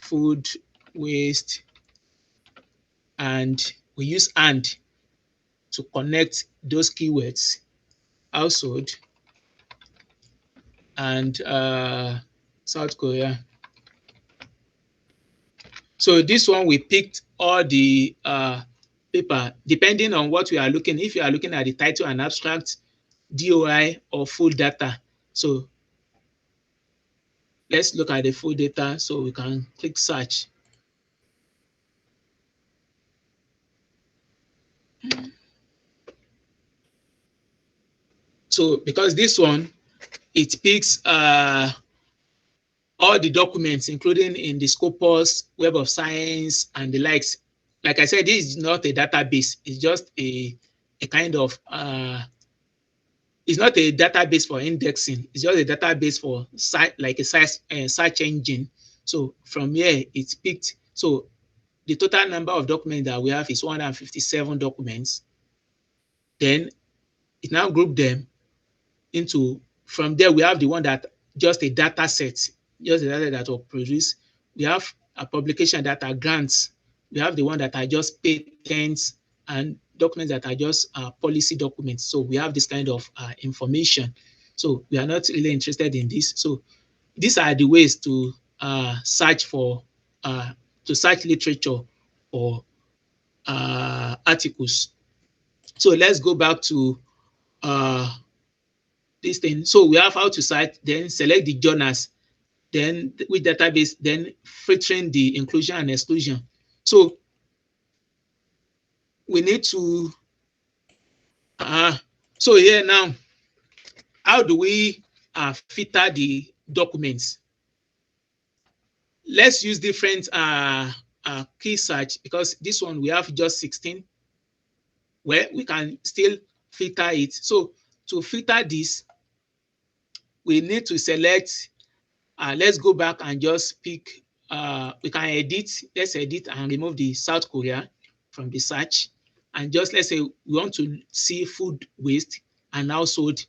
food waste, and we use and to connect those keywords, household and South Korea. So this one we picked all the paper depending on what we are looking. If you are looking at the title and abstract, DOI, or full data. So let's look at the full data so we can click search. So because this one, it picks all the documents, including in the Scopus, Web of Science, and the likes. Like I said, this is not a database. It's just a kind of, it's not a database for indexing. It's just a database for like a search engine. So from here, it's picked. So the total number of documents that we have is 157 documents. Then it now group them into, from there, we have the one that just a data set, just the data that will produce. We have a publication data, grants. We have the one that are just patents, and documents that are just policy documents. So we have this kind of information. So we are not really interested in this. So these are the ways to search for, to search literature or articles. So let's go back to this thing. So we have how to search, then select the journals, then with database, then filtering the inclusion and exclusion. So we need to, so here now, how do we filter the documents? Let's use different key search, because this one we have just 16, where we can still filter it. So to filter this, we need to select, let's go back and just pick, we can edit, let's edit and remove the South Korea from the search. And just let's say we want to see food waste and household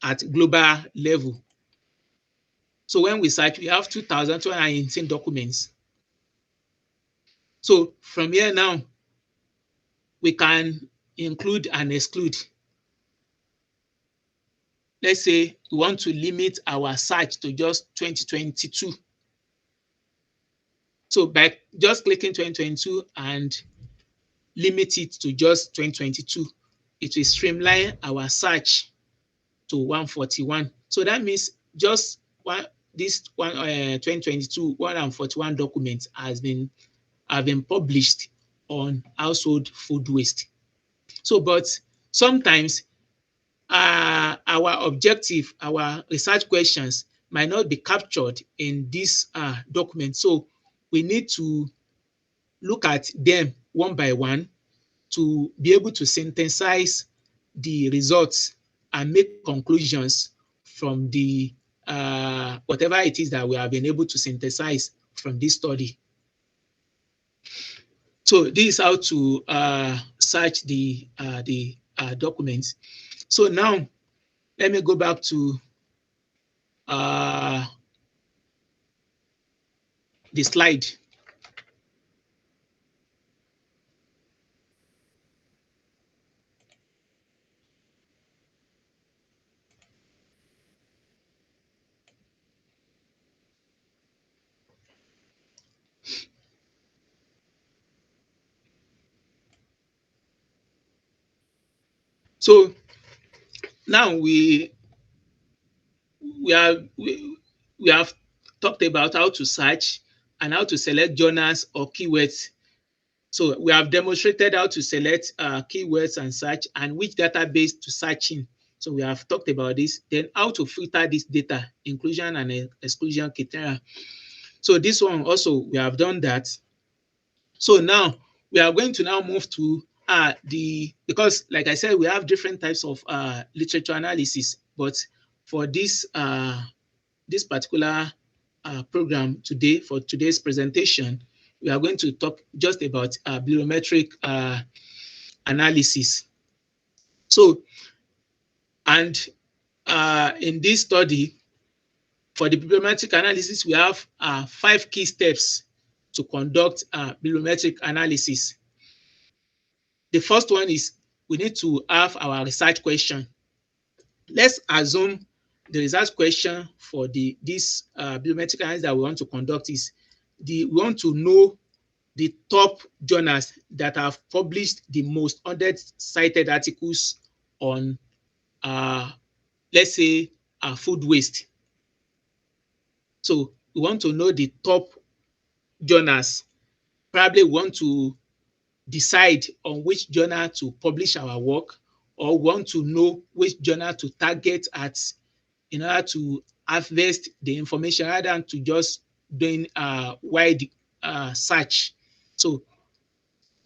at global level. So when we search, we have 2,218 documents. So from here now, we can include and exclude. Let's say we want to limit our search to just 2022. So by just clicking 2022 and limit it to just 2022, it will streamline our search to 141. So that means just this 2022 141 documents have been published on household food waste. So, but sometimes our objective, our research questions might not be captured in this document. So we need to look at them one by one to be able to synthesize the results and make conclusions from the whatever it is that we have been able to synthesize from this study. So this is how to search the documents. So now let me go back to the slide. So now we have talked about how to search and how to select journals or keywords. So we have demonstrated how to select keywords and search, and which database to search in. So we have talked about this. Then how to filter this data, inclusion and exclusion criteria. So this one also, we have done that. So now we are going to now move to because like I said, we have different types of literature analysis, but for this this particular program today, for today's presentation, we are going to talk just about bibliometric analysis. So, and in this study, for the bibliometric analysis, we have 5 key steps to conduct bibliometric analysis. The first one is we need to have our research question. Let's assume the research question for this bibliometric analysis that we want to conduct is we want to know the top journals that have published the most 100 cited articles on, let's say, food waste. So we want to know the top journals. Probably want to decide on which journal to publish our work, or want to know which journal to target at in order to harvest the information rather than to just doing wide search. So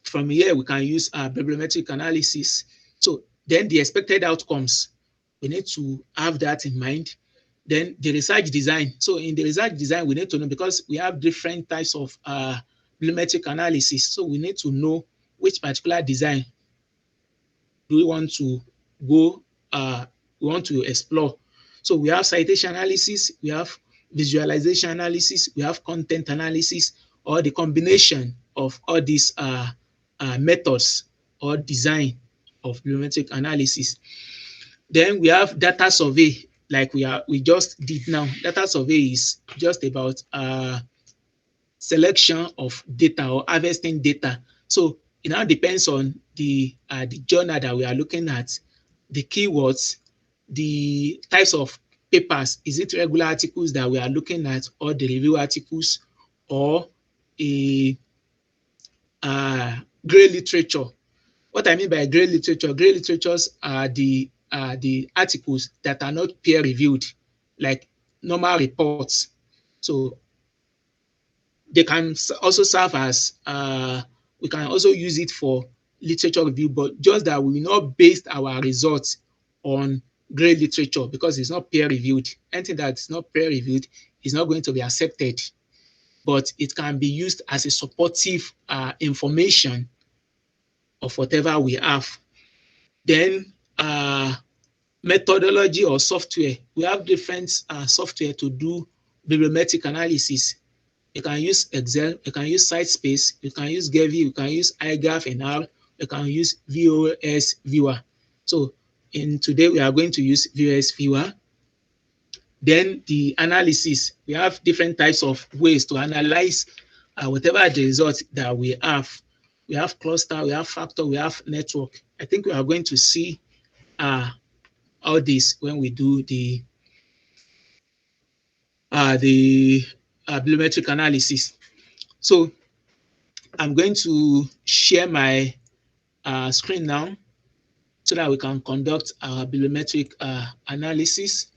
from here, we can use bibliometric analysis. So then the expected outcomes, we need to have that in mind. Then the research design. So in the research design, we need to know, because we have different types of bibliometric analysis. So we need to know which particular design do we want to go, we want to explore. So we have citation analysis, we have visualization analysis, we have content analysis, or the combination of all these methods or design of bibliometric analysis. Then we have data survey, like we just did now. Data survey is just about selection of data or harvesting data. So it now depends on the journal that we are looking at, the keywords, the types of papers. Is it regular articles that we are looking at, or the review articles, or a grey literature? What I mean by grey literatures are the articles that are not peer reviewed, like normal reports. So they can also serve as, we can also use it for literature review, but just that we will not base our results on grey literature, because it's not peer reviewed. Anything that's not peer reviewed is not going to be accepted, but it can be used as a supportive information of whatever we have. Then methodology or software. We have different software to do bibliometric analysis. You can use Excel, you can use SiteSpace, you can use Gevi, you can use iGraph and R, you can use VOS Viewer. So today we are going to use VOS Viewer. Then the analysis, we have different types of ways to analyze whatever the result that we have. We have cluster, we have factor, we have network. I think we are going to see all this when we do the bibliometric analysis. So I'm going to share my screen now so that we can conduct our bibliometric analysis.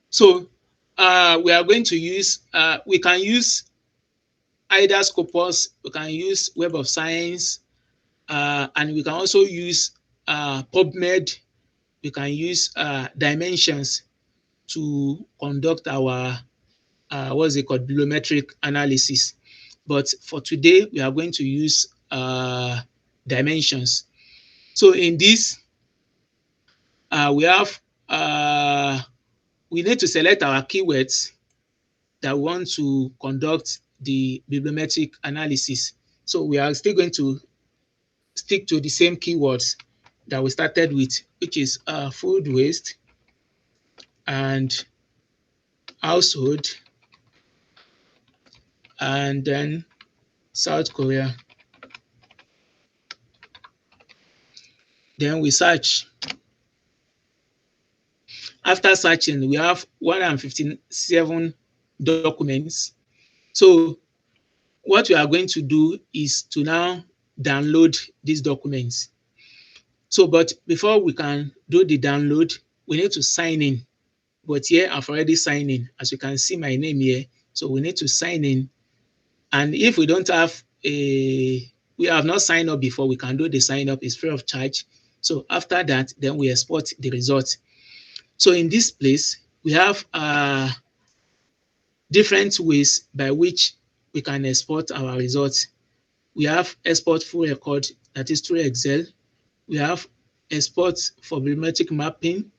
So we are going to use, we can use either Scopus, we can use Web of Science, and we can also use PubMed, we can use Dimensions to conduct our, what's it called, bibliometric analysis. But for today, we are going to use Dimensions. So in this, we have, we need to select our keywords that we want to conduct the bibliometric analysis. So we are still going to stick to the same keywords that we started with, which is food waste and household, and then South Korea. Then we search. After searching, we have 157 documents. So what we are going to do is to now download these documents. So, but before we can do the download, we need to sign in. But here I've already signed in. As you can see my name here. So we need to sign in. And if we don't have a we have not signed up before, we can do the sign up. It's free of charge. So after that, then we export the results. So in this place, we have different ways by which we can export our results. We have export full record, that is through Excel. We have export for volumetric mapping.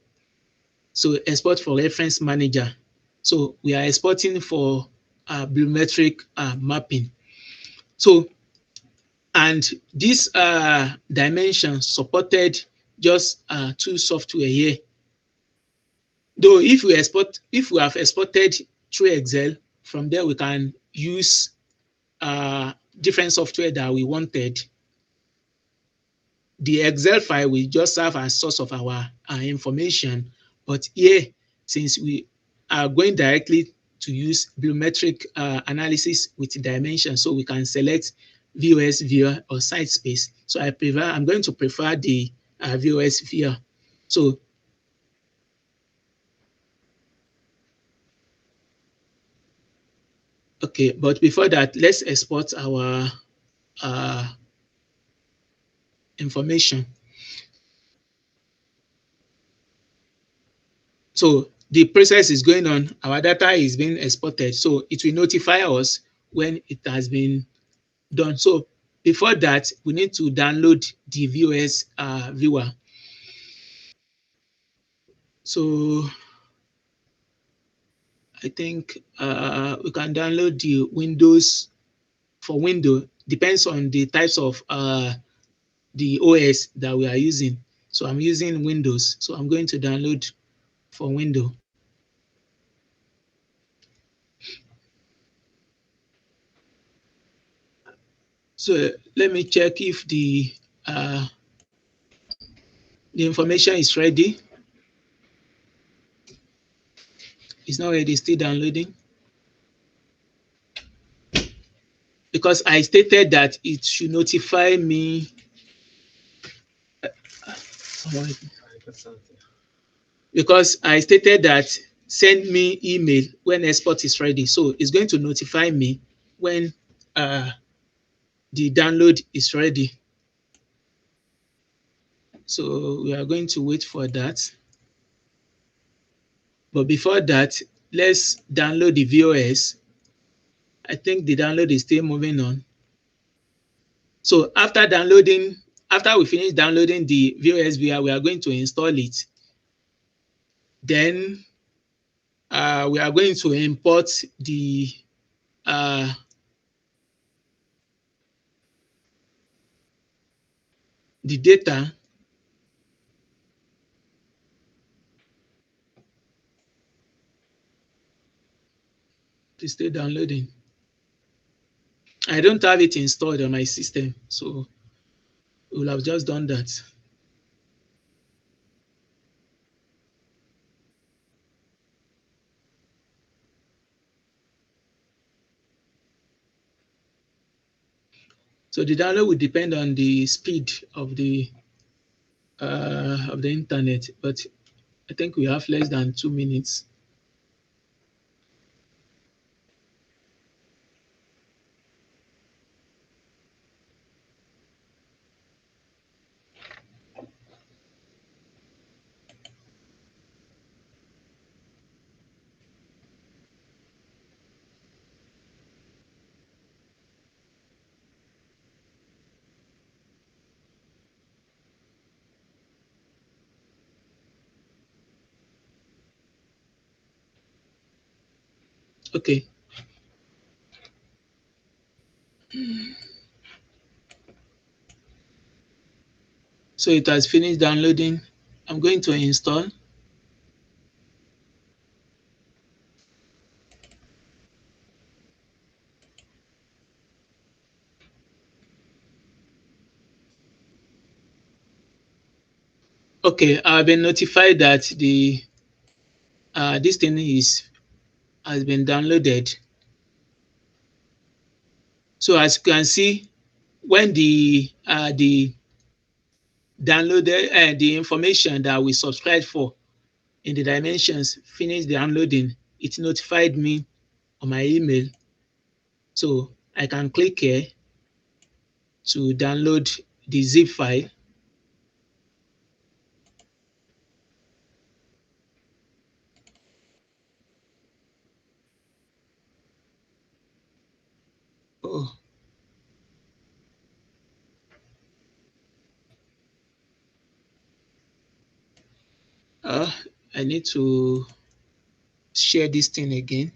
So export for reference manager. So we are exporting for volumetric mapping. So, and this dimension supported just two software here. Though if we have exported through Excel, from there we can use different software that we wanted. The Excel file will just serve as source of our information, but here, since we are going directly to use volumetric analysis with dimension, so we can select VOS viewer or site space. So I'm going to prefer the VOS viewer. So okay, but before that, let's export our information. So the process is going on, our data is being exported, so it will notify us when it has been done. So before that, we need to download the VOS viewer. So I think we can download the Windows. For Windows, depends on the types of the OS that we are using. So I'm using Windows, so I'm going to download for Windows. So let me check if the information is ready. It's not ready, still downloading. Because I stated that it should notify me. Because I stated that send me email when export is ready. So it's going to notify me when the download is ready. So we are going to wait for that. But before that, let's download the VOS. I think the download is still moving on. So after we finish downloading the VOS viewer, we are going to install it. Then we are going to import the data. It's still downloading. I don't have it installed on my system, so we'll have just done that. So the download will depend on the speed of the internet, but I think we have less than 2 minutes. Okay. So it has finished downloading. I'm going to install. Okay, I've been notified that this thing has been downloaded. So as you can see, when the downloaded the information that we subscribed for in the dimensions finished downloading, it notified me on my email. So I can click here to download the zip file. Oh, uh, I need to share this thing again.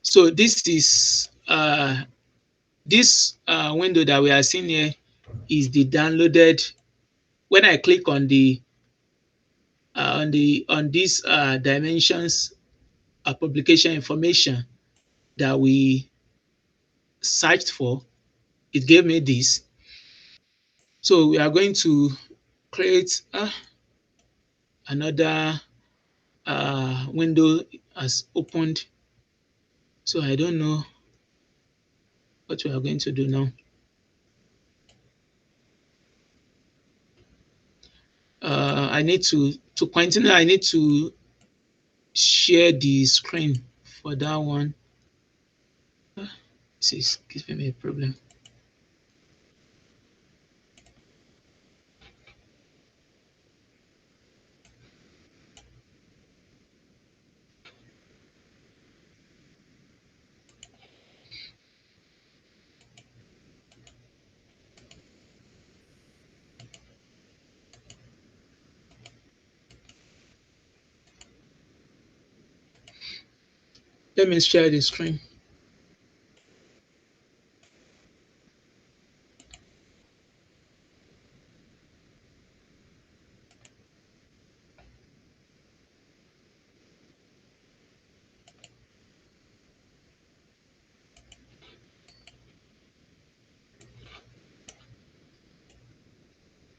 So this window that we are seeing here is the downloaded. When I click on on these dimensions publication information that we searched for, it gave me this. So we are going to create another window as opened. So I don't know what we are going to do now. I need to continue. I need to share the screen for that one. This is giving me a problem. Let me share the screen.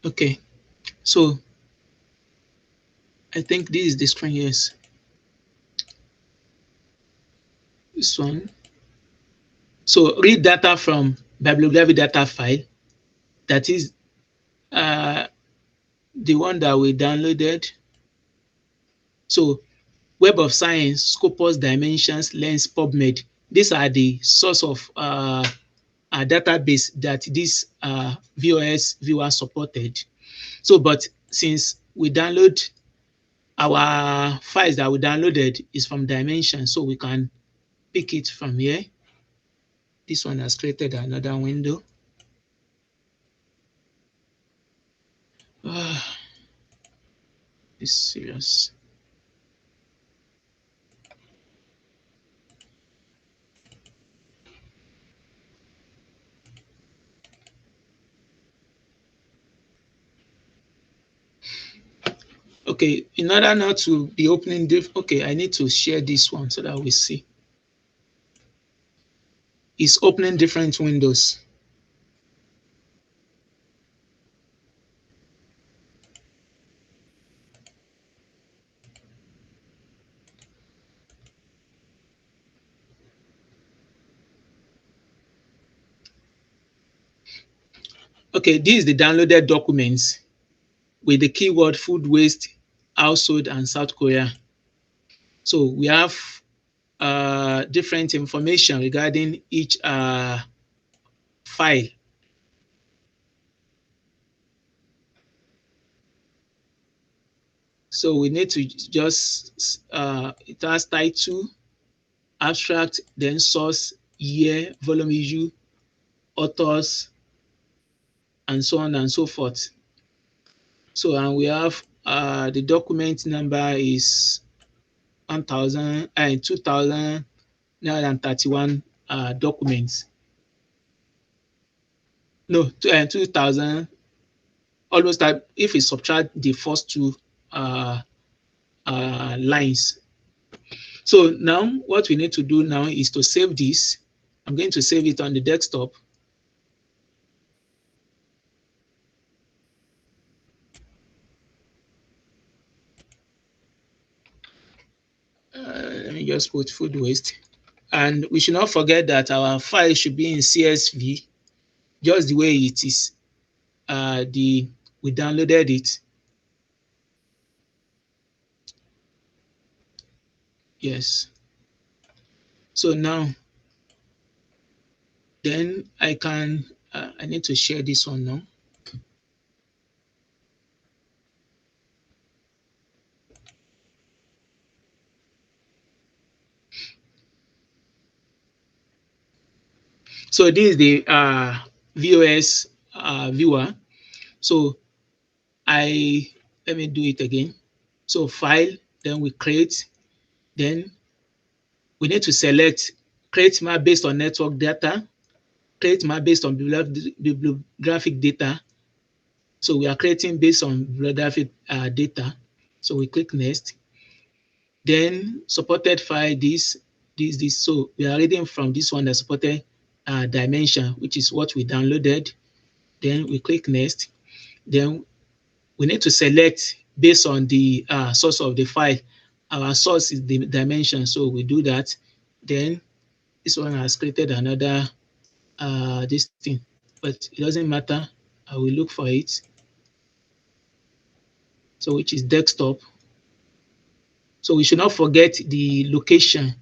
Okay, so I think this is the screen. Yes, this one. So read data from bibliography data file. That is uh, the one that we downloaded. So Web of Science, Scopus, Dimensions, Lens, PubMed. These are the source of a database that this VOS viewer supported. So, but since we download our files that we downloaded is from Dimension, so we can pick it from here. This one has created another window. It's serious. Okay, in order not to be opening okay, I need to share this one so that we see. It's opening different windows. Okay, this is the downloaded documents with the keyword food waste, household, and South Korea. So we have different information regarding each file. So we need to just, it has title, abstract, then source, year, volume issue, authors, and so on and so forth. So, and we have the document number is 1,000 and 2,931 documents. No, 2,000, almost that if we subtract the first two uh, lines. So now what we need to do now is to save this. I'm going to save it on the desktop. Let me just put food waste. And we should not forget that our file should be in CSV, just the way it is. We downloaded it. Yes. So now, then I need to share this one now. So this is the VOS viewer. So let me do it again. So file, then we create, then we need to select create map based on network data, create map based on bibliographic data. So we are creating based on bibliographic data. So we click next. Then supported file, this. So we are reading from this one that supported dimension, which is what we downloaded. Then we click next. Then we need to select based on the source of the file. Our source is the dimension, so we do that. Then this one has created another this thing, but it doesn't matter. I will look for it. So which is desktop. So we should not forget the location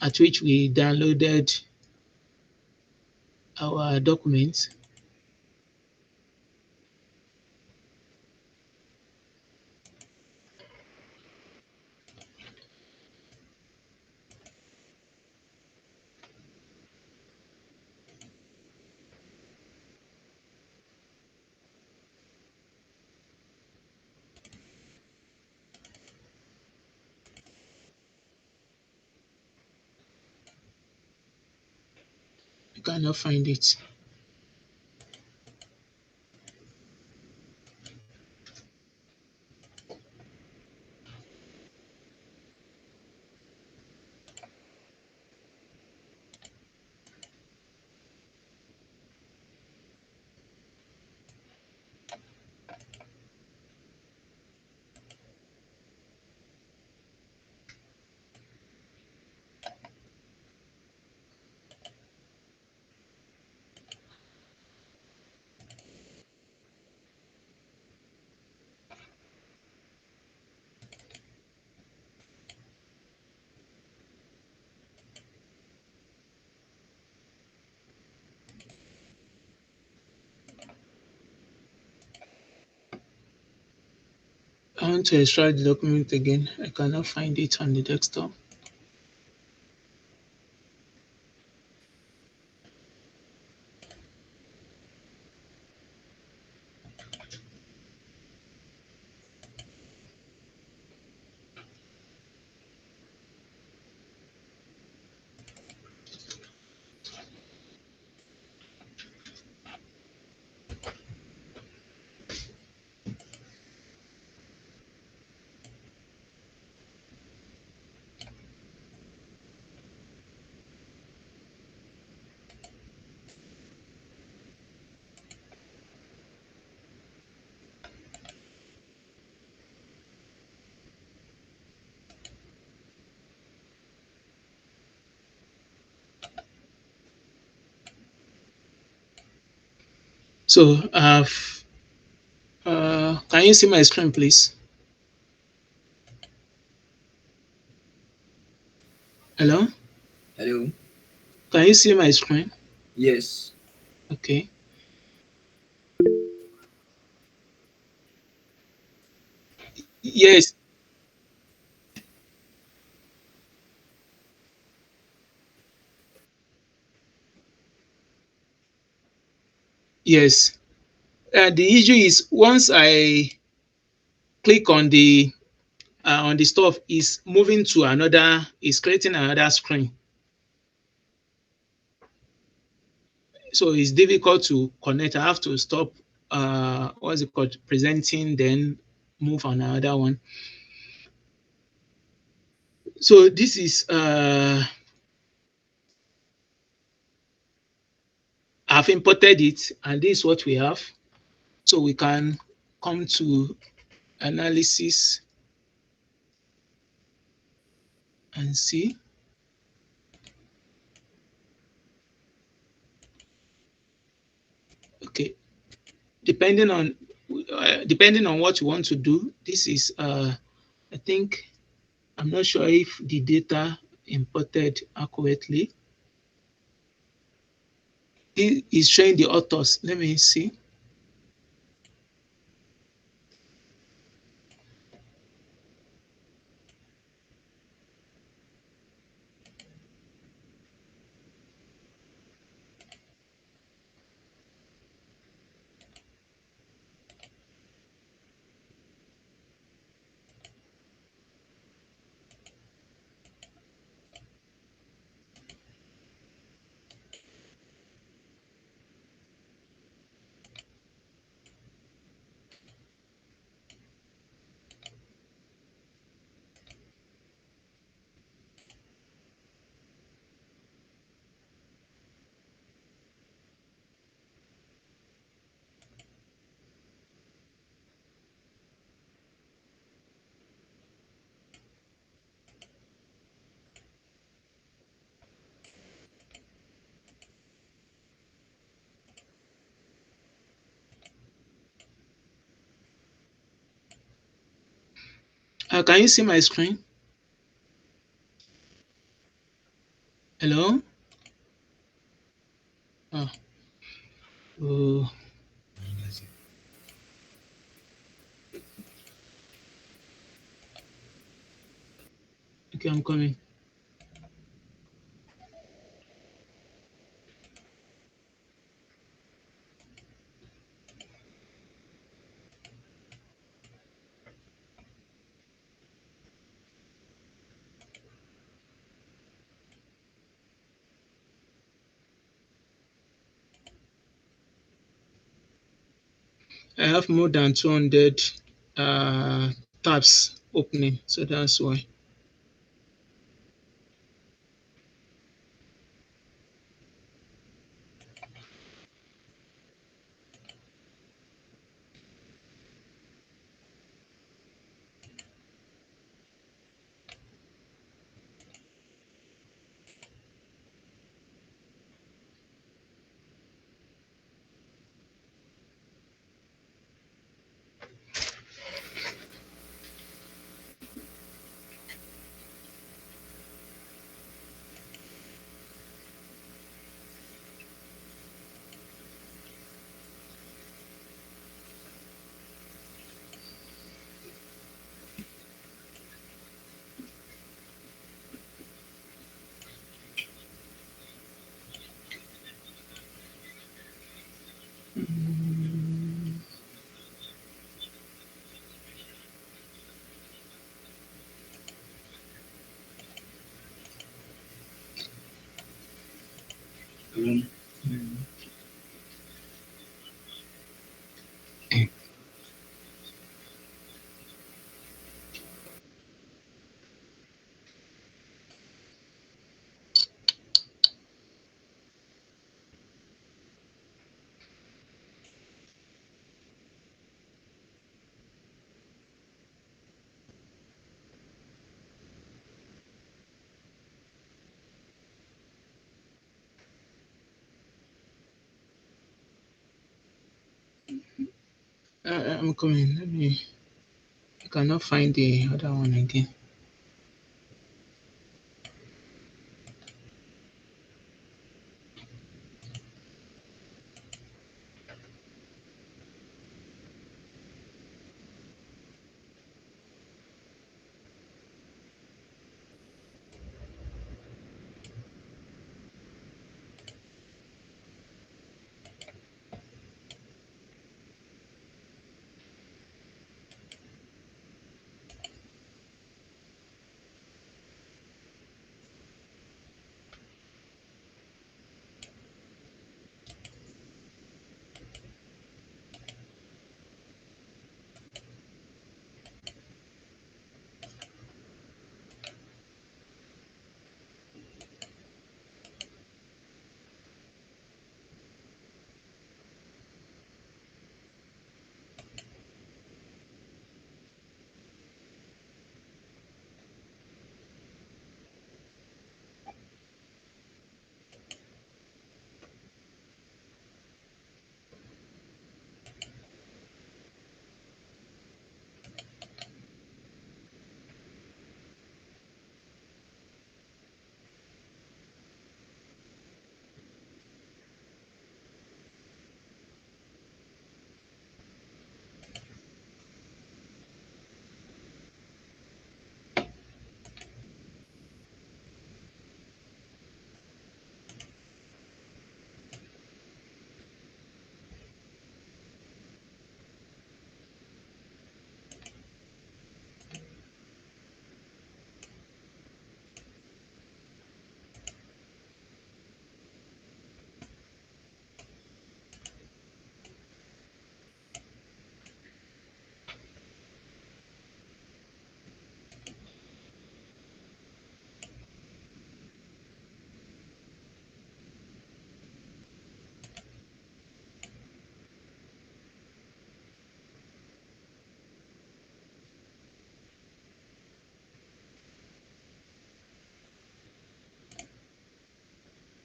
at which we downloaded our documents. You cannot find it. I want to extract the document again. I cannot find it on the desktop. So can you see my screen, please? Hello? Hello. Can you see my screen? Yes. Okay. Yes, yes. The issue is once I click on the stuff, is moving to another, is creating another screen. So it's difficult to connect. I have to stop what's it called, presenting, then move on another one. So this is I've imported it, and this is what we have. So we can come to analysis and see. depending on depending on what you want to do. This is I think I'm not sure if the data imported accurately. It is showing the authors. Let me see. Can you see my screen? Hello? Oh, oh, okay, I'm coming. I have more than 200 tabs opening, so that's why. Um, I'm coming. Let me. I cannot find the other one again.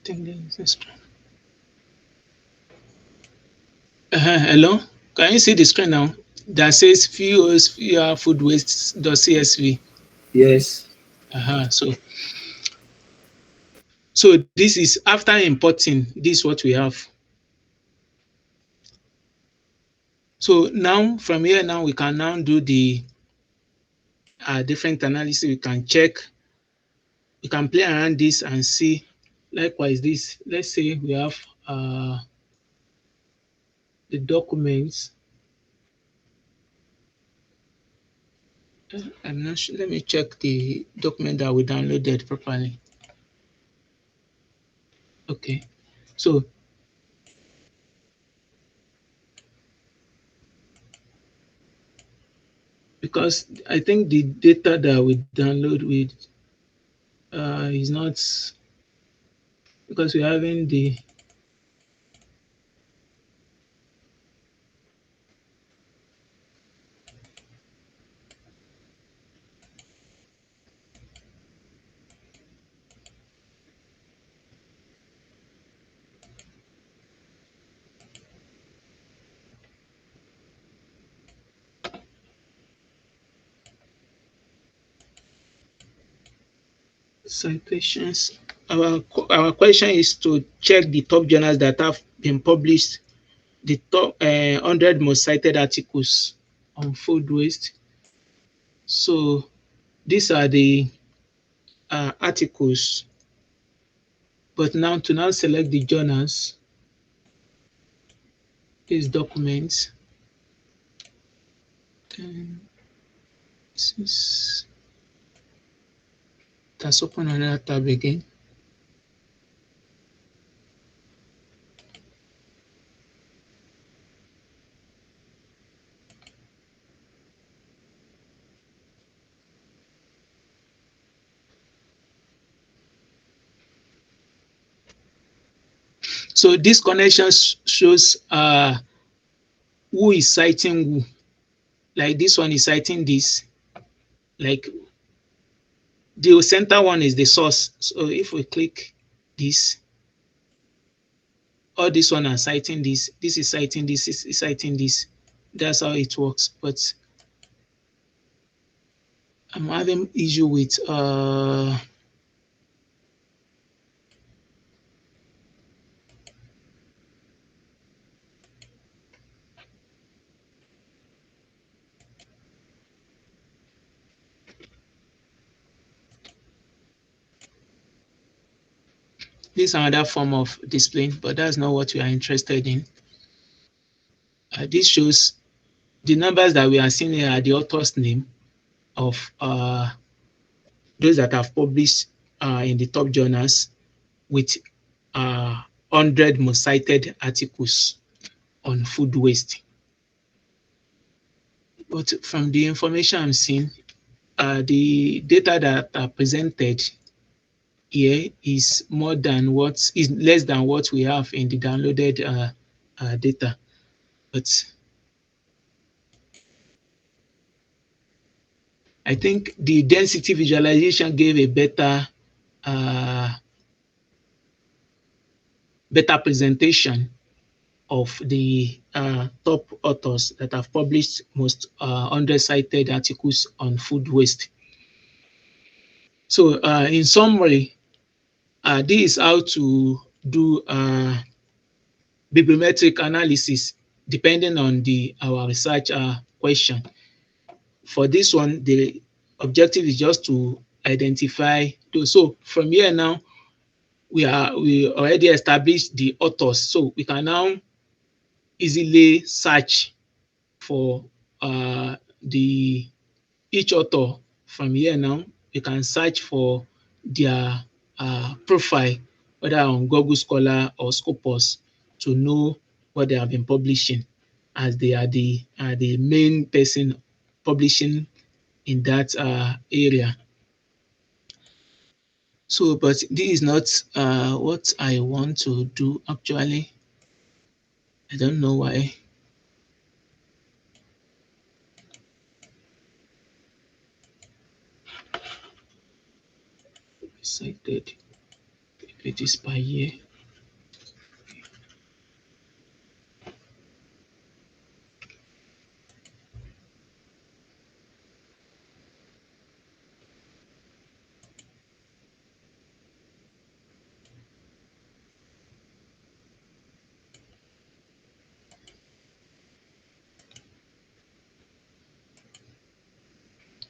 think there is extra. Hello, can you see the screen now? That says fewer food waste .csv. Yes. So this is after importing. This is what we have. So now from here now we can now do the different analysis. We can check. We can play around this and see. Likewise, this. Let's say we have the documents. I'm not sure. Let me check the document that we downloaded properly. Okay. So because I think the data that we download with is not because we're having the citations. Our question is to check the top journals that have been published, the top 100 most cited articles on food waste. So these are the articles. But now to now select the journals, these documents. Then this is let's open another tab again. So this connection shows who is citing who. Like this one is citing this. Like the center one is the source. So if we click this, all this one are citing this. This is citing this. This is citing this. That's how it works. But I'm having issue with this another form of displaying, but that's not what we are interested in. This shows the numbers that we are seeing here are the author's name of those that have published in the top journals with 100 most cited articles on food waste. But from the information I'm seeing, the data that are presented here is less than what we have in the downloaded data. But I think the density visualization gave a uh, better presentation of the top authors that have published most 100 cited articles on food waste. So in summary, this is how to do bibliometric analysis depending on our research question. For this one, the objective is just to identify those. So from here now, we already established the authors, so we can now easily search for the each author. From here now, you can search for their profile, whether on Google Scholar or Scopus, to know what they have been publishing, as they are the main person publishing in that area. So, but this is not what I want to do actually. I don't know why. Cited. It is per year.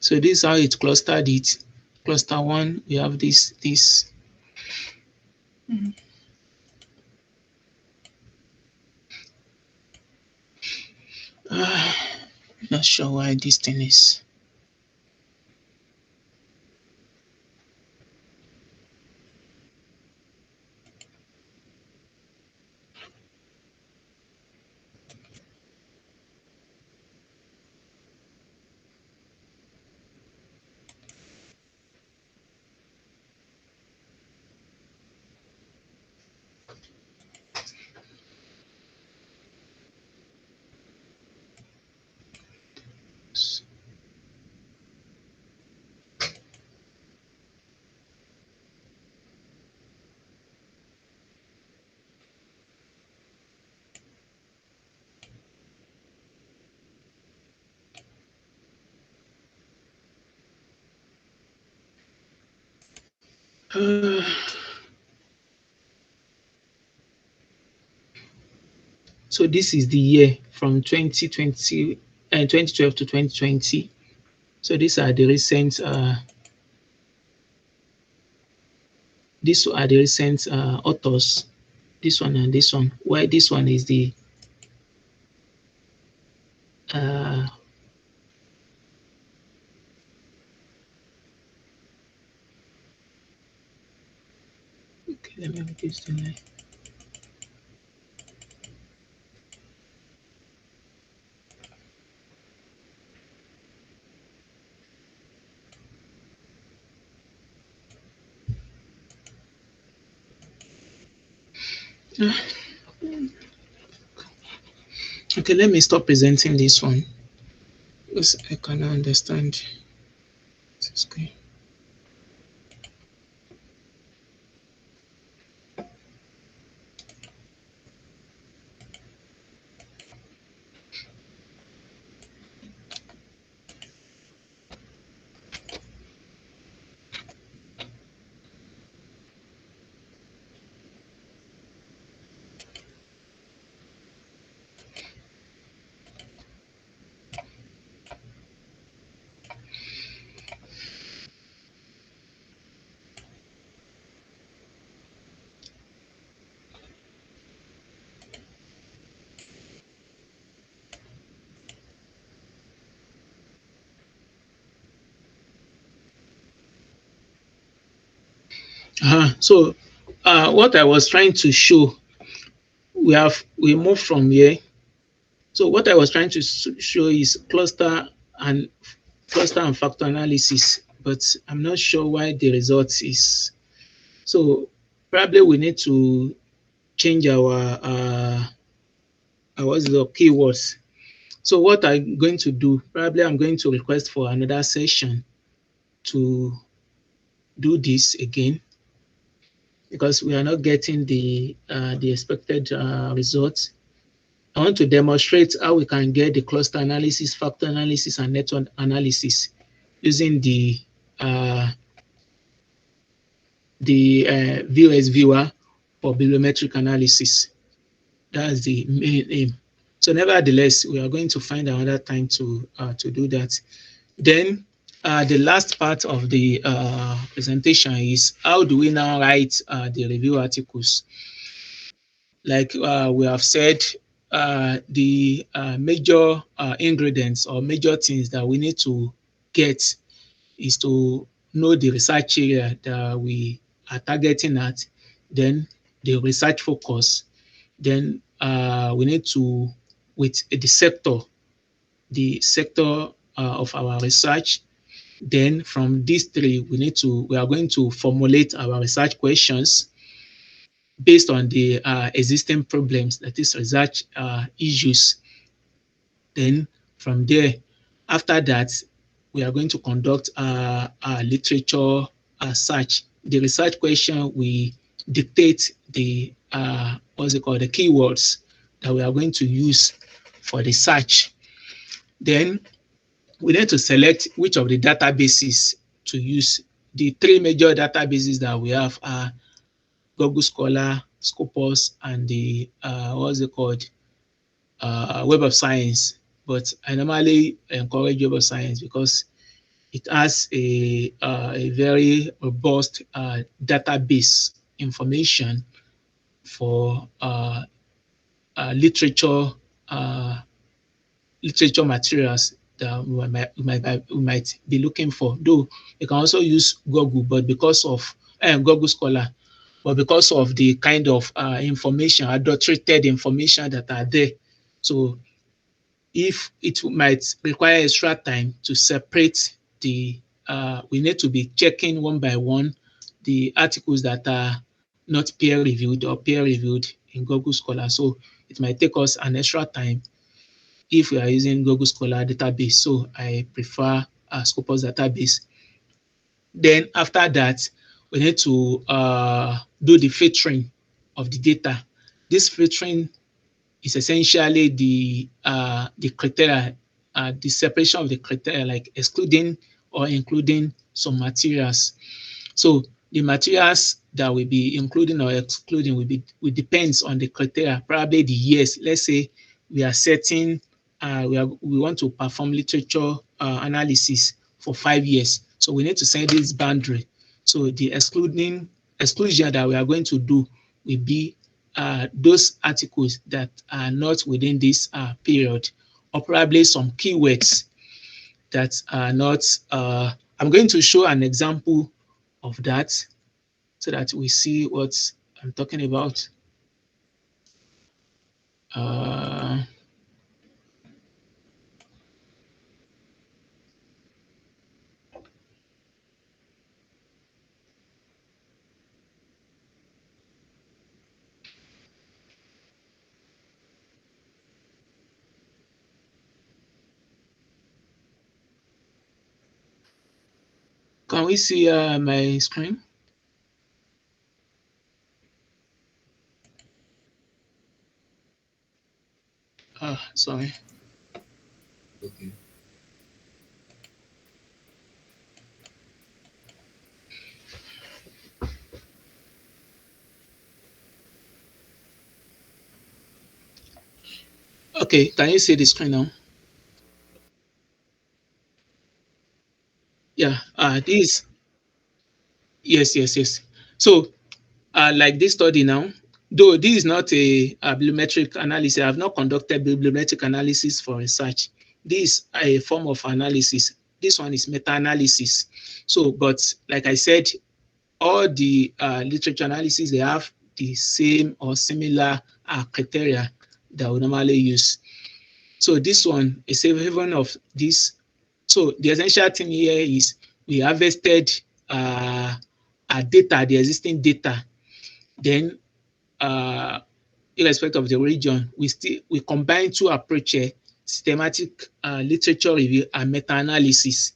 So this is how it clustered it. Cluster one, we have this. Not sure why this thing is. Uh, so this is the year from 2020 and 2012 to 2020. So these are the recent authors. This one and this one. Why this one is the uh, okay, let me make this thing. Okay, let me stop presenting this one because I cannot understand this screen. So what I was trying to show, we moved from here. So what I was trying to show is cluster and factor analysis, but I'm not sure why the result is. So probably we need to change our what's the keywords. So what I'm going to do, probably I'm going to request for another session to do this again because we are not getting the expected results. I want to demonstrate how we can get the cluster analysis, factor analysis, and network analysis using uh, the VOS viewer for bibliometric analysis. That's the main aim. So nevertheless, we are going to find another time to do that. Then the last part of the presentation is how do we now write the review articles? Like we have said, the major ingredients or major things that we need to get is to know the research area that we are targeting at, then the research focus, then we need to, with the sector of our research, then from these three, we are going to formulate our research questions based on the existing problems, that is research issues. Then from there, after that, we are going to conduct a literature search. The research question we dictate the what's it called, the keywords that we are going to use for the search. Then we need to select which of the databases to use. The three major databases that we have are Google Scholar, Scopus, and the what's it called, Web of Science. But I normally encourage Web of Science because it has a very robust database information for literature uh, literature materials that we might be looking for. Though you can also use Google, but because of Google Scholar, but because of the kind of information, adulterated information that are there, so if it might require extra time to separate the, we need to be checking one by one the articles that are not peer reviewed or peer reviewed in Google Scholar. So it might take us an extra time if we are using Google Scholar database. So I prefer Scopus database. Then after that, we need to do the filtering of the data. This filtering is essentially the criteria, the separation of the criteria, like excluding or including some materials. So the materials that will be including or excluding will depends on the criteria, probably the years. Let's say we are setting, we want to perform literature analysis for 5 years. So we need to set this boundary. So the exclusion that we are going to do will be those articles that are not within this period, or probably some keywords that are not. I'm going to show an example of that so that we see what I'm talking about. Uh, can we see my screen? Sorry. Okay. Okay, can you see the screen now? Yeah, this, yes, yes, yes. So, like this study now, though this is not a bibliometric analysis, I have not conducted bibliometric analysis for research. This is a form of analysis. This one is meta-analysis. So, but like I said, all the literature analysis, they have the same or similar criteria that we normally use. So this one is even of this. So the essential thing here is we harvested our data, the existing data. Then, irrespective of the region, we combine two approaches: systematic literature review and meta-analysis.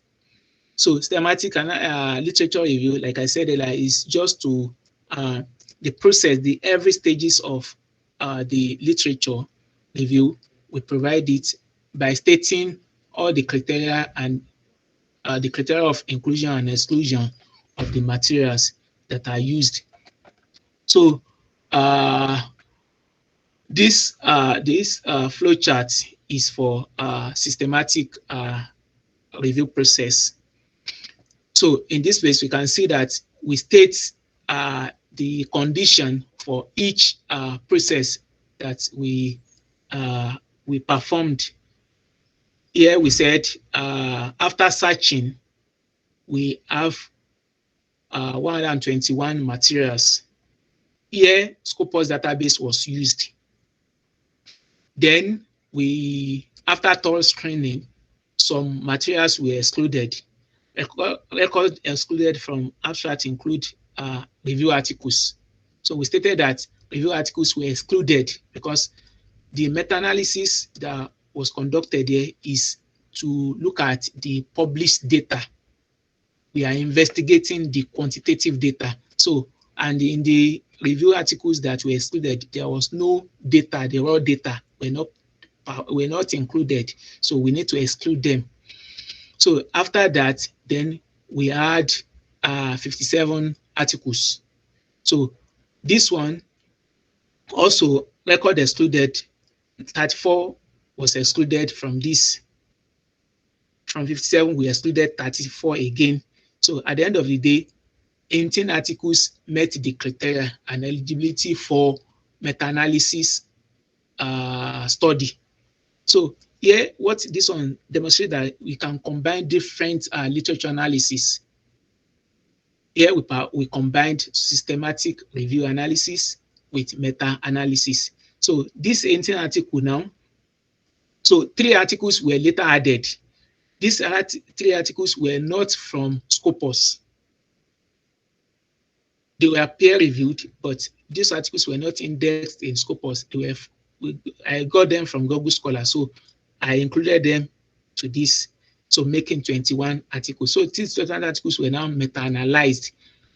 So systematic literature review, like I said earlier, is just to the process, the every stages of the literature review. We provide it by stating all the criteria and the criteria of inclusion and exclusion of the materials that are used. So this flow chart is for systematic review process. So in this place, we can see that we state the condition for each process that we performed. Here we said after searching, we have 121 materials. Here, Scopus database was used. Then after thorough screening, some materials were excluded. Records excluded from abstract include review articles. So we stated that review articles were excluded because the meta-analysis that was conducted here is to look at the published data. We are investigating the quantitative data. So, and in the review articles that were excluded, there was no data, the raw data were not included. So we need to exclude them. So after that, then we had 57 articles. So this one also record excluded, 34 was excluded from this. From 57, we excluded 34 again. So at the end of the day, 18 articles met the criteria and eligibility for meta-analysis study. So here, what this one demonstrates that we can combine different literature analysis. Here we combined systematic review analysis with meta-analysis. So this 18 article now, so 3 articles were later added. These 3 articles were not from Scopus. They were peer-reviewed, but these articles were not indexed in Scopus. I got them from Google Scholar, so I included them to this, so making 21 articles. So these 21 articles were now meta-analyzed.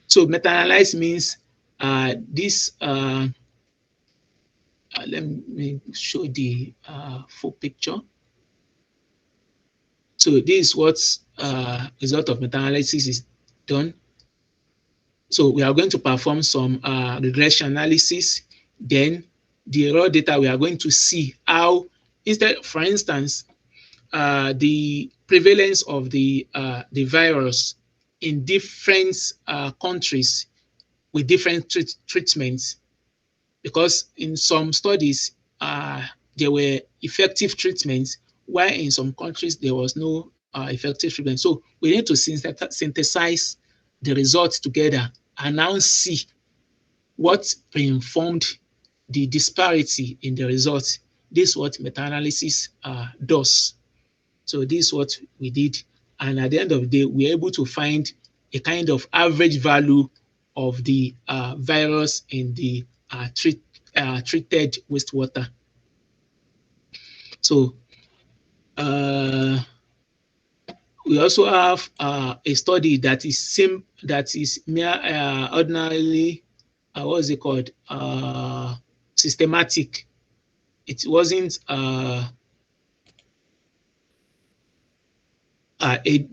So meta-analyzed means this. Let me show the full picture. So this is what result of meta-analysis is done. So we are going to perform some regression analysis. Then the raw data, we are going to see how, for instance, the prevalence of the virus in different countries with different treatments. Because in some studies, there were effective treatments, while in some countries there was no effective treatment. So we need to synthesize the results together and now see what informed the disparity in the results. This is what meta-analysis does. So this is what we did. And at the end of the day, we're able to find a kind of average value of the virus in the treated wastewater. So we also have a study that is mere ordinarily what's it called, systematic. It wasn't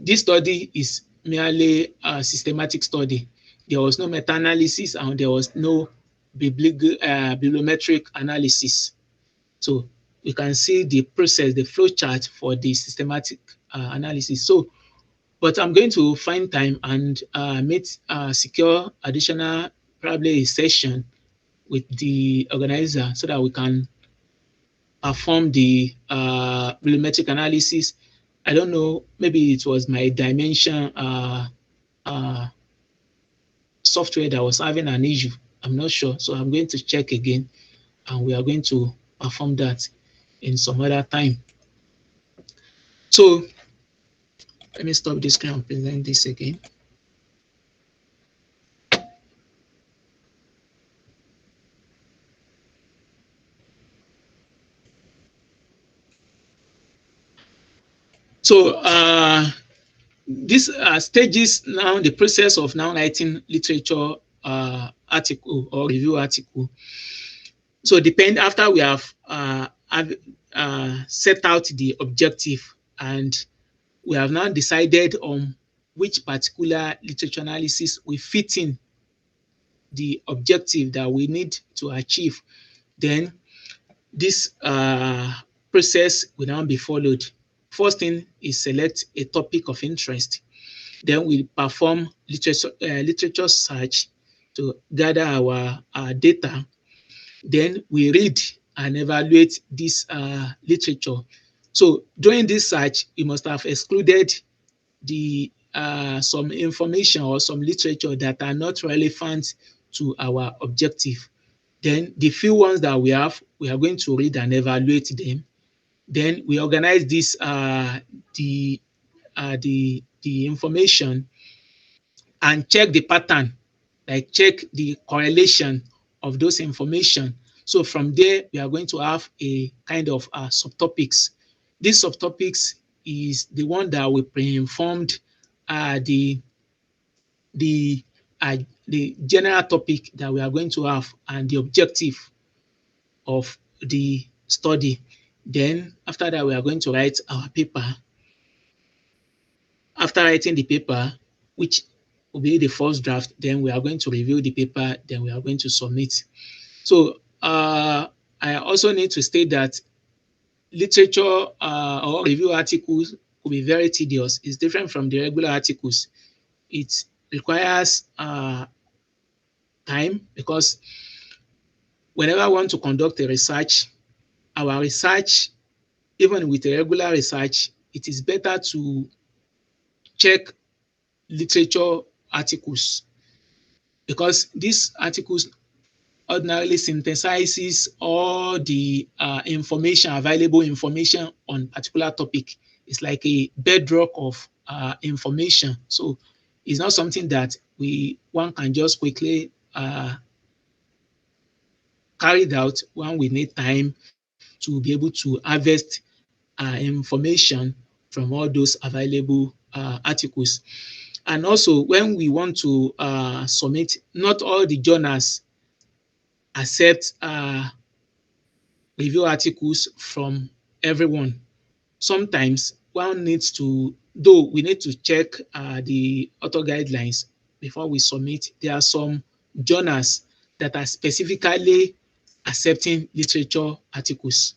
this study is merely a systematic study. There was no meta-analysis and there was no bibliometric analysis. So you can see the process, the flow chart for the systematic analysis. So, but I'm going to find time and secure additional, probably a session with the organizer so that we can perform the bibliometric analysis. I don't know, maybe it was my dimension software that was having an issue. I'm not sure. So I'm going to check again and we are going to perform that in some other time. So let me stop this screen and present this again. So this stages now the process of now writing literature article or review article. So after we have set out the objective and we have now decided on which particular literature analysis will fit in the objective that we need to achieve, then this process will now be followed. First thing is select a topic of interest. Then we perform literature search to gather our data. Then we read and evaluate this literature. So during this search, we must have excluded the some information or some literature that are not relevant to our objective. Then the few ones that we are going to read and evaluate them. Then we organize this the information and check the pattern, like check the correlation of those information. So from there, we are going to have a kind of subtopics. These subtopics is the one that we pre-informed the the general topic that we are going to have and the objective of the study. Then after that, we are going to write our paper. After writing the paper, which will be the first draft, then we are going to review the paper, then we are going to submit. So I also need to state that literature or review articles could be very tedious. It's different from the regular articles. It requires time because whenever I want to conduct a research, our research, even with a regular research, it is better to check literature articles because these articles ordinarily synthesizes all the information, available information on particular topic. It's like a bedrock of information. So it's not something that one can just quickly carry it out when we need time to be able to harvest information from all those available articles. And also, when we want to submit, not all the journals accept review articles from everyone. Sometimes one needs to, though we need to check the author guidelines before we submit. There are some journals that are specifically accepting literature articles,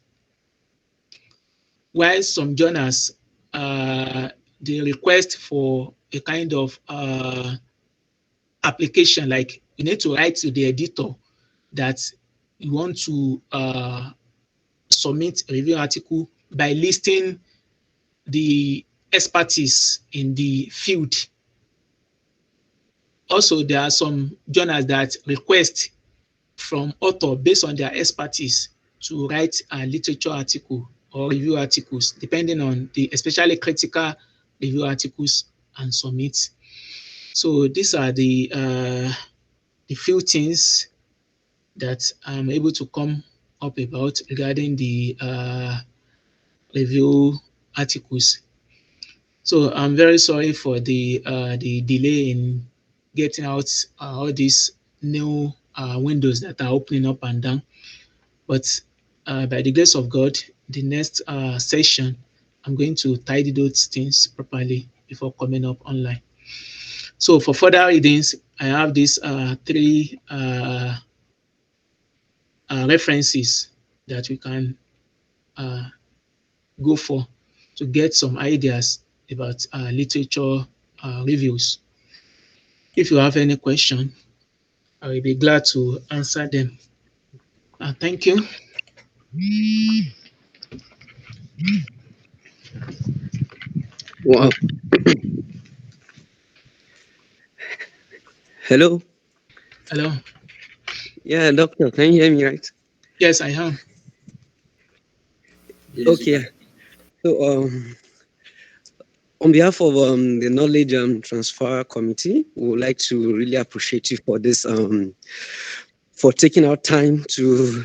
while some journals they request for a kind of application, like you need to write to the editor that you want to submit a review article by listing the expertise in the field. Also, there are some journals that request from author based on their expertise to write a literature article or review articles, depending on the especially critical review articles and submit. So these are the few things that I'm able to come up about regarding the review articles. So I'm very sorry for the delay in getting out all these new windows that are opening up and down. But by the grace of God, the next session, I'm going to tidy those things properly before coming up online. So for further readings, I have these three references that we can uh, go for to get some ideas about literature reviews. If you have any question, I will be glad to answer them. Thank you. Wow. Hello. Hello. Yeah, doctor, can you hear me right? Yes, I am. Yes, you Okay. can. So, on behalf of the Knowledge Transfer Committee, we would like to really appreciate you for taking our time to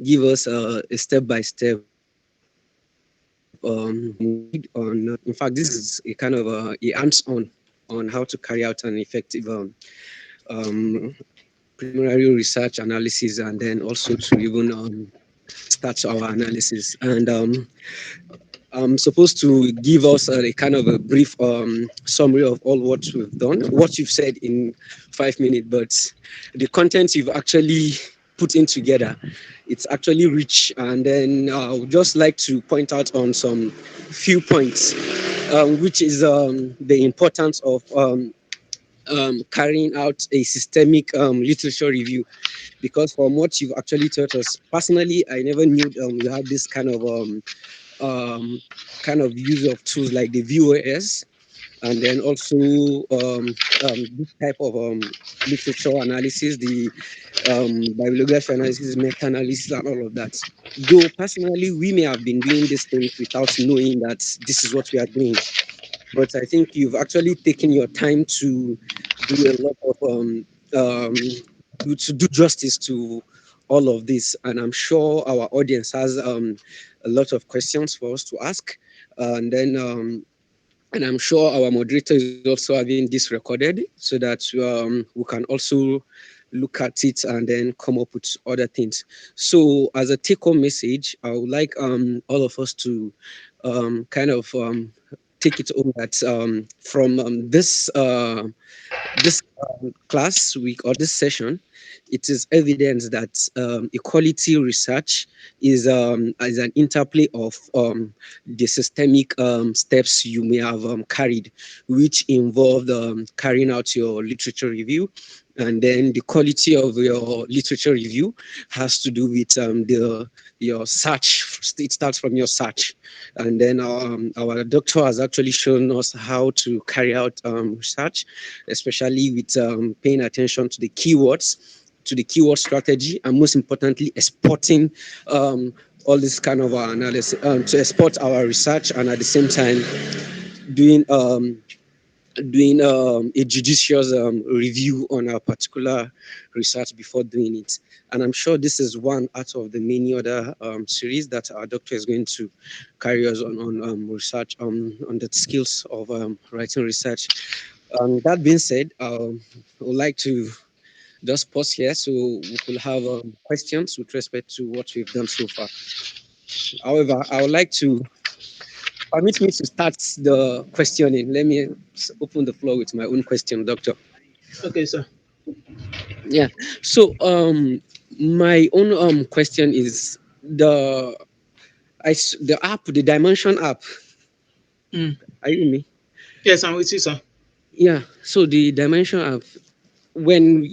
give us a step by step on. In fact, this is a kind of a hands on how to carry out an effective um, preliminary research analysis, and then also to even start our analysis. And I'm supposed to give us a kind of a brief summary of all what we've done, what you've said in 5 minutes, but the content you've actually put in together, it's actually rich. And then I would just like to point out on some few points, which is the importance of carrying out a systemic literature review, because from what you've actually taught us, personally, I never knew you had this um, kind of use of tools like the VOS, and then also this type of literature analysis, the bibliography analysis, meta-analysis, and all of that. Though personally, we may have been doing these things without knowing that this is what we are doing. But I think you've actually taken your time to do a lot of to do justice to all of this, and I'm sure our audience has a lot of questions for us to ask, and then And I'm sure our moderator is also having this recorded so that we can also look at it and then come up with other things. So, as a take-home message, I would like all of us to kind of take it home that from this class week or this session, it is evident that equality research is an interplay of the systemic steps you may have carried, which involved carrying out your literature review. And then the quality of your literature review has to do with the your search. It starts from your search, and then our doctor has actually shown us how to carry out research, especially with paying attention to the keyword strategy, and most importantly, exporting all this kind of analysis to export our research, and at the same time doing a judicious review on a particular research before doing it. And I'm sure this is one out of the many other series that our doctor is going to carry us on research on the skills of writing research. That being said, I would like to just pause here so we could have questions with respect to what we've done so far. However, I would like to permit me to start the questioning. Let me open the floor with my own question, Doctor. Okay, sir. Yeah. So, my own question is the app, the Dimension app. Mm. Are you with me? Yes, I'm with you, sir. Yeah. So the Dimension app, when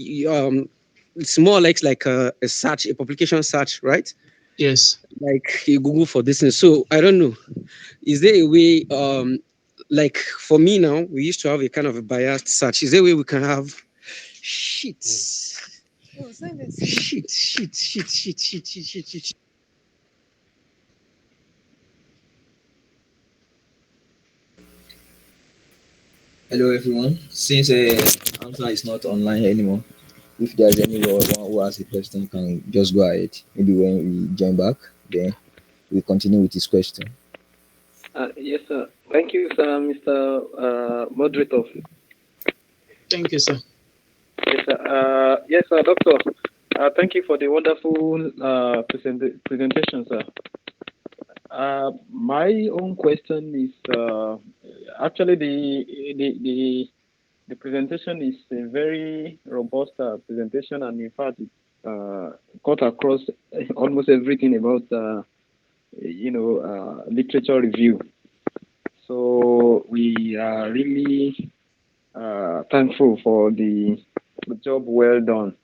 it's more like a search, a publication search, right? Yes. Like you Google for this thing. So I don't know. Is there a way, like for me now, we used to have a kind of a biased search. Is there a way we can have shit, shit. Hello, everyone. Since Hamza is not online anymore, if there's anyone who has a question, can just go ahead. Maybe when we join back, then we continue with his question. Yes, sir. Thank you, sir, Mr. Moderator. Thank you, sir. Yes, sir, Doctor. Thank you for the wonderful presentation, sir. My own question is actually the presentation is a very robust presentation, and in fact, it cut across almost everything about literature review. So we are really thankful for the job well done.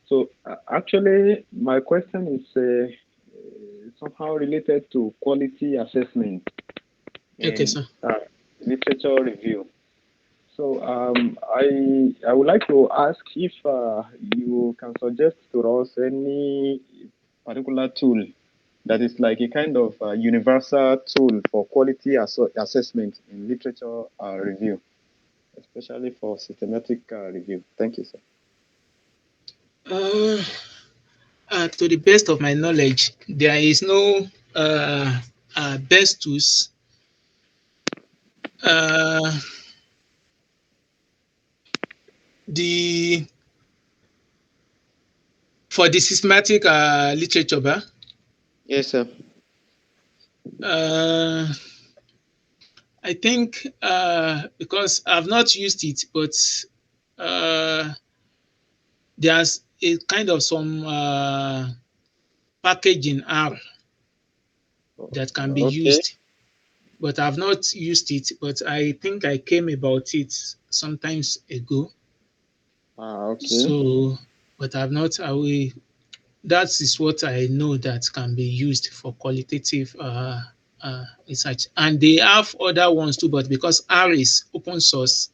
So actually, my question is somehow related to quality assessment Okay, in sir. literature review. So I would like to ask if you can suggest to us any particular tool that is like a kind of universal tool for quality assessment in literature review, especially for systematic review. Thank you, sir. Uh, to the best of my knowledge, there is no best tools. Uh, the for the systematic literature, Yes, sir. uh, I think because I've not used it, but uh, there's a kind of some package in R that can be Okay. used, but I've not used it. But I think I came about it sometimes ago. Okay. So, but I've not. I will. That is what I know that can be used for qualitative research, and they have other ones too. But because R is open source,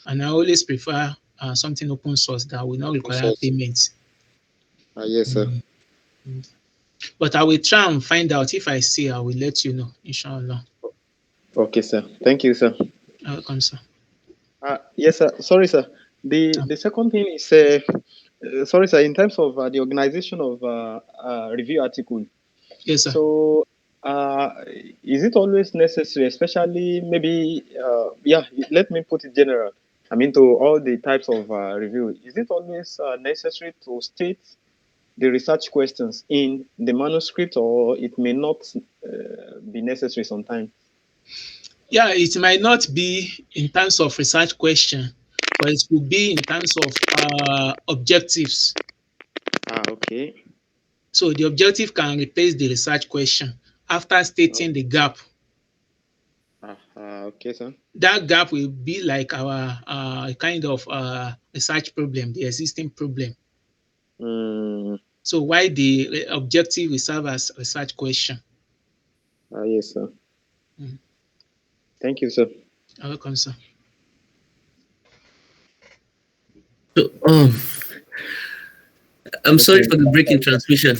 and I always prefer something open source that will not Open require source. payment. Yes, sir. Mm. But I will try and find out. If I see, I will let you know, inshallah. Okay, sir. Thank you, sir. Welcome, sir. Yes, sir. Sorry, sir. The Um, the second thing is, sorry, sir. In terms of the organization of review article, yes, sir. so is it always necessary, especially maybe, let me put it general. I mean, to all the types of review, is it always necessary to state the research questions in the manuscript, or it may not be necessary sometimes? Yeah, it might not be in terms of research question, but it will be in terms of objectives. Okay. So the objective can replace the research question after stating the gap. Okay, sir. That gap will be like our kind of research problem, the existing problem. So why the objective will serve as research question. Yes, sir. Mm. Thank you, sir. You're welcome, sir. So, I'm sorry for the break in transmission,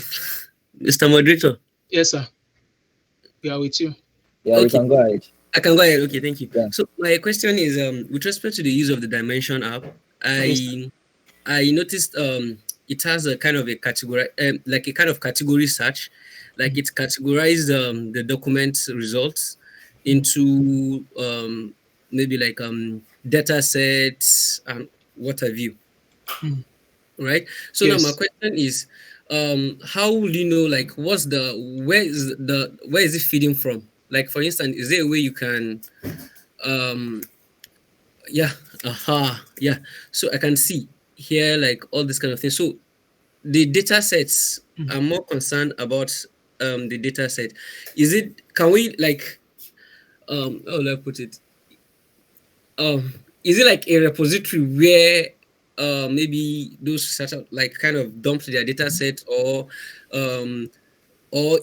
Mr. Moderator. Yes, sir. We are with you. Yeah, you can go ahead. I can go ahead. Okay, thank you. Yeah. So my question is, with respect to the use of the Dimension app, I noticed it has a kind of a category, like a kind of category search, like it categorized the document results into maybe like data sets and what have you. Right. So Yes. now my question is, how will you know, like, where is it feeding from? Like, for instance, is there a way you can yeah, yeah, so I can see here like all this kind of thing. So the data sets, I'm more concerned about the data set. Is it, can we like how will I put it, is it like a repository where maybe those startup like kind of dump their data set, or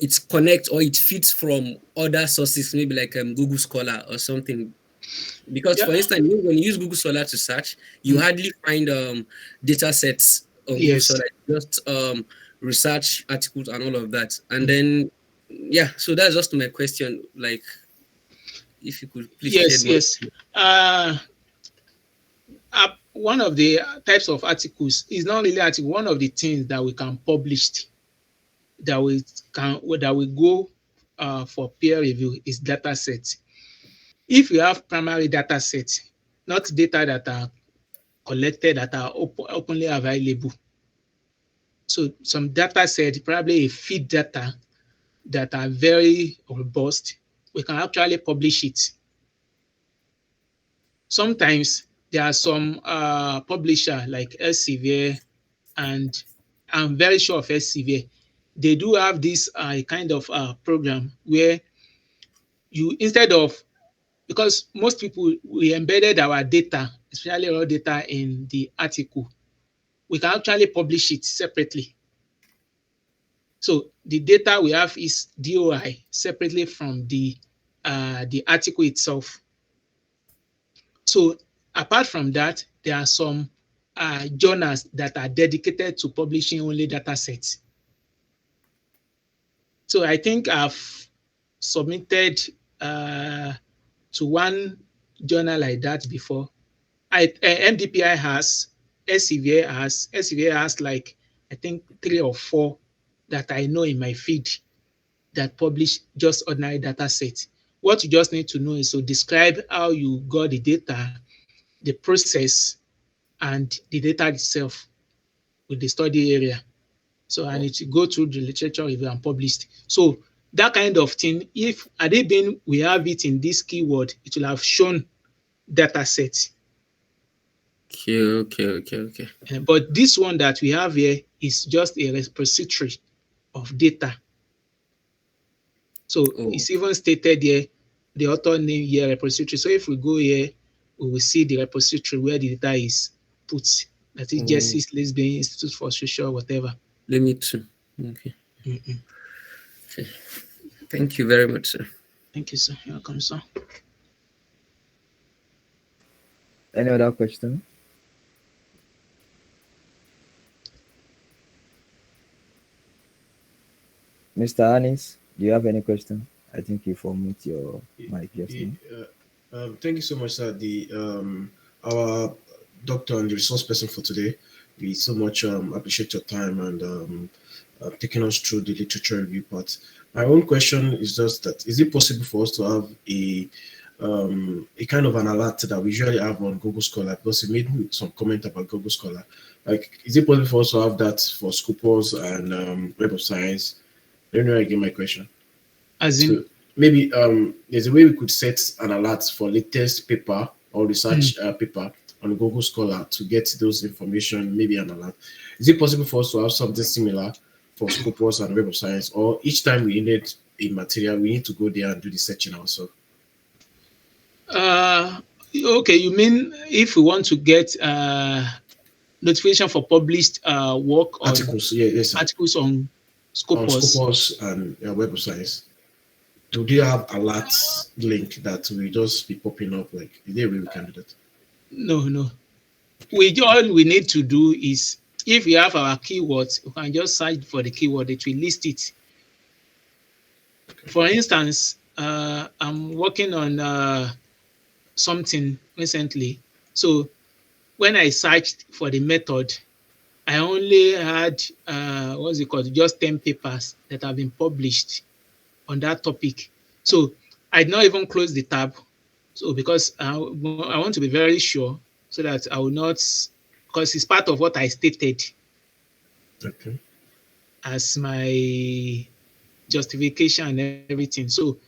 it's connect, or it feeds from other sources, maybe like Google Scholar or something? Because for instance, when you use Google Scholar to search, you hardly find data sets on Google Scholar, just research articles and all of that. And then yeah, so that's just my question, like if you could please shed more. One of the types of articles is not really article. One of the things that we can publish that we go for peer review is data sets. If you have primary data sets, not data that are collected that are openly available. So some data sets, probably a feed data that are very robust, we can actually publish it. Sometimes there are some publisher like Elsevier, and I'm very sure of Elsevier. They do have this kind of program where you, instead of, because most people, we embedded our data, especially raw data, in the article, we can actually publish it separately. So the data we have is DOI separately from the article itself. So apart from that, there are some journals that are dedicated to publishing only data sets. So I think I've submitted to one journal like that before. MDPI has, SCVA has like, I think 3 or 4 that I know in my feed that publish just ordinary data sets. What you just need to know is to describe how you got the data, the process, and the data itself with the study area. So I need to go through the literature review and published. So that kind of thing, if had it been we have it in this keyword, it will have shown data sets. Okay. But this one that we have here is just a repository of data. So it's even stated here, the author name here, repository. So if we go here, we will see the repository where the data is put. That is Justice Lisbon Institute for Social whatever. Let me too. Okay. Okay. Thank you very much, sir. Thank you, sir. You're welcome, sir. Any other question? Mr. Anis, do you have any question? I think you formate your mic just now. Thank you so much, sir. Our doctor and the resource person for today, we so much appreciate your time and taking us through the literature review part. My own question is just that: is it possible for us to have a kind of an alert that we usually have on Google Scholar? Because you made some comment about Google Scholar. Like, is it possible for us to have that for Scopus and Web of Science? I don't know. I get my question. As in, So maybe there's a way we could set an alert for latest paper or research paper on Google Scholar to get those information, maybe an alert. Is it possible for us to have something similar for Scopus and Web of Science, or each time we need a material, we need to go there and do the searching ourselves? okay, you mean if we want to get notification for published work on Articles, yeah, yes, sir. articles on On Scopus? Scopus and Web of Science, do they have alerts link that will just be popping up? Like, is there a way we can do that? No. All we need to do is, if we have our keywords, we can just search for the keyword. It will list it. For instance, I'm working on something recently. So when I searched for the method, I only had just 10 papers that have been published on that topic. So I did not even close the tab. So because I want to be very sure, so that I will not, because it's part of what I stated Okay. as my justification and everything. So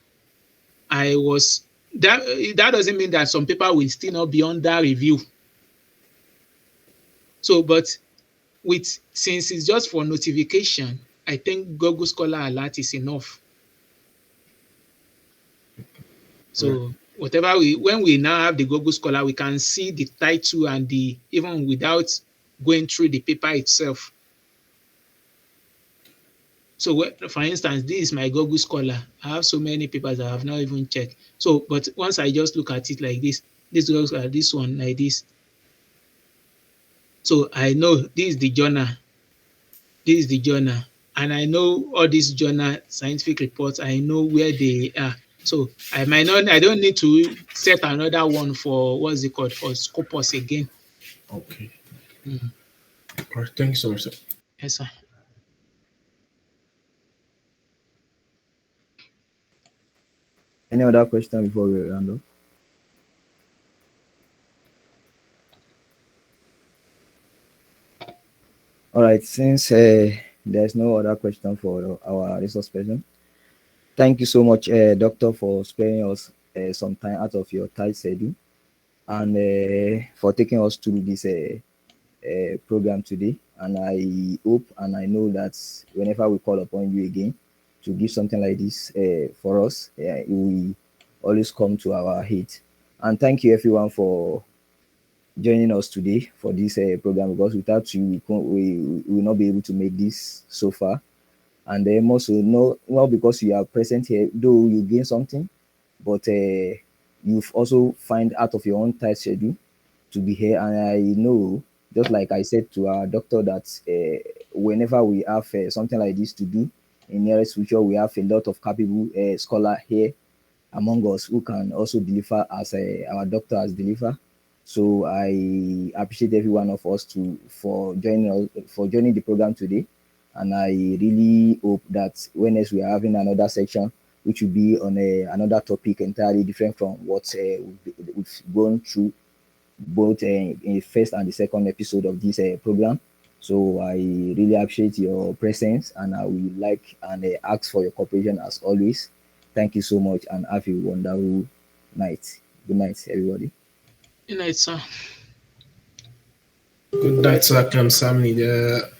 that doesn't mean that some people will still not be under review. So, but since it's just for notification, I think Google Scholar Alert is enough. So when we now have the Google Scholar, we can see the title and even without going through the paper itself. So for instance, this is my Google Scholar. I have so many papers I have not even checked. So, but once I just look at it like this looks at this one like this. So I know this is the journal. This is the journal. And I know all these journal scientific reports, I know where they are. So I don't need to set another one for for Scopus again. Okay. All right. Thank you so much, sir. Yes, sir. Any other question before we round up? All right, since there's no other question for our resource person, thank you so much, Doctor, for sparing us some time out of your tight schedule and for taking us through this program today. And I hope and I know that whenever we call upon you again to give something like this for us, it will always come to our aid. And thank you, everyone, for joining us today for this program, because without you, we will not be able to make this so far. And then also, not because you are present here, though you gain something, but you've also find out of your own tight schedule to be here. And I know, just like I said to our doctor, that whenever we have something like this to do in nearest future, we have a lot of capable scholar here among us who can also deliver as our doctor has delivered. So I appreciate every one of us for joining the program today, and I really hope that when else we are having another section, which will be on another topic entirely different from what we've gone through both in the first and the second episode of this program. So I really appreciate your presence, and I would like and ask for your cooperation as always. Thank you so much, and have a wonderful night. Good night, everybody. Good night, sir. Good night, sir. Kamsamnida.